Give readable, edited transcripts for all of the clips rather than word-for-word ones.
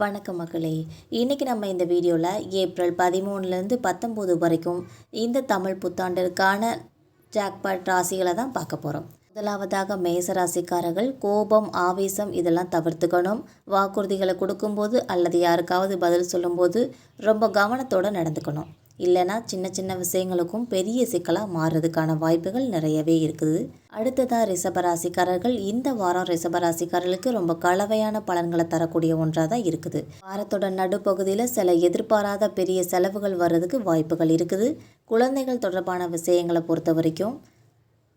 வணக்கம் மக்களே. இன்றைக்கி நம்ம இந்த வீடியோவில் ஏப்ரல் 13லேருந்து 19 வரைக்கும் இந்த தமிழ் புத்தாண்டிற்கான ஜாக்பாட் ராசிகளை தான் பார்க்க போகிறோம். முதலாவதாக மேச ராசிக்காரர்கள் கோபம், ஆவேசம் இதெல்லாம் தவிர்த்துக்கணும். வாக்குறுதிகளை கொடுக்கும்போது அல்லது யாருக்காவது பதில் சொல்லும்போது ரொம்ப கவனத்தோடு நடந்துக்கணும். இல்லைனா சின்ன சின்ன விஷயங்களுக்கும் பெரிய சிக்கலாக மாறுறதுக்கான வாய்ப்புகள் நிறையவே இருக்குது. அடுத்ததாக ரிஷபராசிக்காரர்கள், இந்த வாரம் ரிஷபராசிக்காரர்களுக்கு ரொம்ப கலவையான பலன்களை தரக்கூடிய ஒன்றாக தான் இருக்குது. வாரத்தோட நடுப்பகுதியில் சில எதிர்பாராத பெரிய செலவுகள் வர்றதுக்கு வாய்ப்புகள் இருக்குது. குழந்தைகள் தொடர்பான விஷயங்களை பொறுத்த வரைக்கும்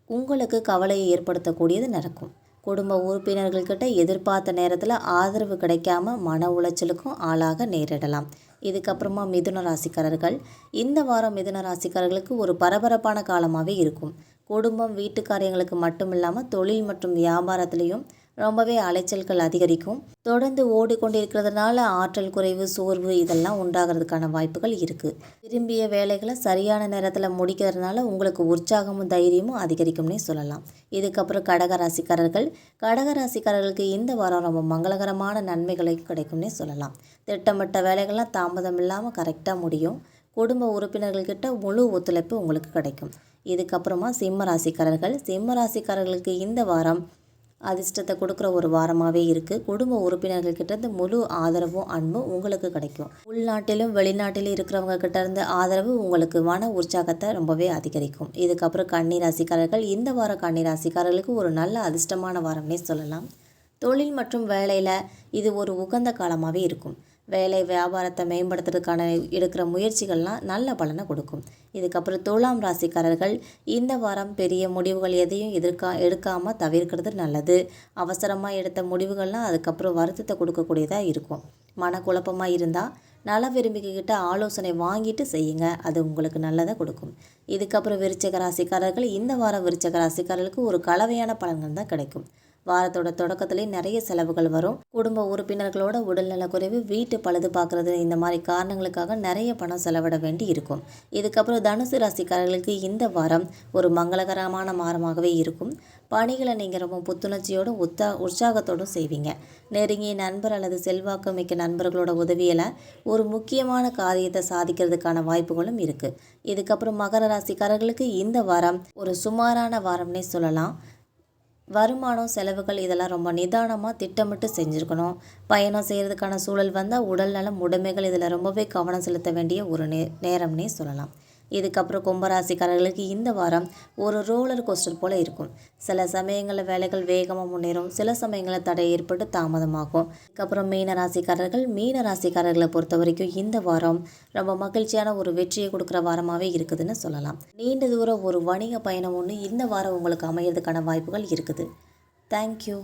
உங்களுக்கு கவலையை ஏற்படுத்தக்கூடியது நடக்கும். குடும்ப உறுப்பினர்கள்கிட்ட எதிர்பார்த்த நேரத்தில் ஆதரவு கிடைக்காம மன உளைச்சலுக்கும் ஆளாக நேரிடலாம். இதுக்கப்புறமா மிதுன ராசிக்காரர்கள், இந்த வாரம் மிதுன ராசிக்காரர்களுக்கு ஒரு பரபரப்பான காலமாகவே இருக்கும். குடும்பம், வீட்டு காரியங்களுக்கு மட்டும் இல்லாமல் தொழில் மற்றும் வியாபாரத்துலேயும் ரொம்பவே அலைச்சல்கள் அதிகரிக்கும். தொடர்ந்து ஓடிக்கொண்டிருக்கிறதுனால ஆற்றல் குறைவு, சோர்வு இதெல்லாம் உண்டாகிறதுக்கான வாய்ப்புகள் இருக்குது. விரும்பிய வேலைகளை சரியான நேரத்தில் முடிக்கிறதுனால உங்களுக்கு உற்சாகமும் தைரியமும் அதிகரிக்கும்னே சொல்லலாம். இதுக்கப்புறம் கடகராசிக்காரர்களுக்கு இந்த வாரம் ரொம்ப மங்களகரமான நன்மைகளை கிடைக்கும்னே சொல்லலாம். திட்டமிட்ட வேலைகள்லாம் தாமதம் இல்லாமல் கரெக்டாக முடியும். குடும்ப உறுப்பினர்கள்கிட்ட முழு ஒத்துழைப்பு உங்களுக்கு கிடைக்கும். இதுக்கப்புறமா சிம்ம ராசிக்காரர்களுக்கு இந்த வாரம் அதிர்ஷ்டத்தை கொடுக்குற ஒரு வாரமாகவே இருக்குது. குடும்ப உறுப்பினர்கள்கிட்டேருந்து முழு ஆதரவும் அன்பும் உங்களுக்கு கிடைக்கும். உள்நாட்டிலும் வெளிநாட்டிலும் இருக்கிறவங்க கிட்டேருந்து ஆதரவு உங்களுக்கு மன உற்சாகத்தை ரொம்பவே அதிகரிக்கும். இதுக்கப்புறம் கன்னிராசிக்காரர்கள், இந்த வாரம் கன்னிராசிக்காரர்களுக்கு ஒரு நல்ல அதிர்ஷ்டமான வாரம்னே சொல்லலாம். தொழில் மற்றும் வேலையில் இது ஒரு உகந்த காலமாகவே இருக்கும். வேலை வியாபாரத்தை மேம்படுத்துறதுக்கான எடுக்கிற முயற்சிகள்லாம் நல்ல பலனை கொடுக்கும். இதுக்கப்புறம் துலாம் ராசிக்காரர்கள், இந்த வாரம் பெரிய முடிவுகள் எதையும் எடுக்காமல் தவிர்க்கிறது நல்லது. அவசரமாக எடுத்த முடிவுகள்லாம் அதுக்கப்புறம் வருத்தத்தை கொடுக்கக்கூடியதாக இருக்கும். மனக்குழப்பமாக இருந்தால் நல விரும்பிக்கிட்ட ஆலோசனை வாங்கிட்டு செய்யுங்க, அது உங்களுக்கு நல்லதை கொடுக்கும். இதுக்கப்புறம் விருச்சிக ராசிக்காரர்கள், இந்த வாரம் விருச்சிக ராசிக்காரர்களுக்கு ஒரு கலவையான பலன்கள் தான் கிடைக்கும். வாரத்தோட தொடக்கத்திலே நிறைய செலவுகள் வரும். குடும்ப உறுப்பினர்களோட உடல்நல குறைவு, வீட்டு பழுது பார்க்குறது, இந்த மாதிரி காரணங்களுக்காக நிறைய பணம் செலவிட வேண்டி இருக்கும். இதுக்கப்புறம் தனுசு ராசிக்காரர்களுக்கு இந்த வாரம் ஒரு மங்களகரமான வாரமாகவே இருக்கும். பணிகளை நீங்கள் ரொம்ப புத்துணர்ச்சியோடும் உற்சாகத்தோடும் செய்வீங்க. நெருங்கிய நண்பர் அல்லது செல்வாக்கு மிக்க நண்பர்களோட உதவியில் ஒரு முக்கியமான காரியத்தை சாதிக்கிறதுக்கான வாய்ப்புகளும் இருக்குது. இதுக்கப்புறம் மகர ராசிக்காரர்களுக்கு இந்த வாரம் ஒரு சுமாரான வாரம்னே சொல்லலாம். வருமானம், செலவுகள் இதெல்லாம் ரொம்ப நிதானமாக திட்டமிட்டு செஞ்சுருக்கணும். பயணம் செய்கிறதுக்கான சூழல் வந்தால் உடல் நலம், உடைமைகள் இதில் ரொம்பவே கவனம் செலுத்த வேண்டிய ஒரு நேரம்னே சொல்லலாம். இதுக்கப்புறம் கும்பராசிக்காரர்களுக்கு இந்த வாரம் ஒரு ரோலர் கோஸ்டர் போல் இருக்கும். சில சமயங்களில் வேலைகள் வேகமாக முன்னேறும், சில சமயங்களில் தடை ஏற்பட்டு தாமதமாகும். இதுக்கப்புறம் மீனராசிக்காரர்களை பொறுத்த வரைக்கும் இந்த வாரம் ரொம்ப மகிழ்ச்சியான ஒரு வெற்றியை கொடுக்குற வாரமாகவே இருக்குதுன்னு சொல்லலாம். நீண்ட தூரம் ஒரு வணிக பயணம் ஒன்று இந்த வாரம் உங்களுக்கு அமையிறதுக்கான வாய்ப்புகள் இருக்குது. தேங்க்யூ.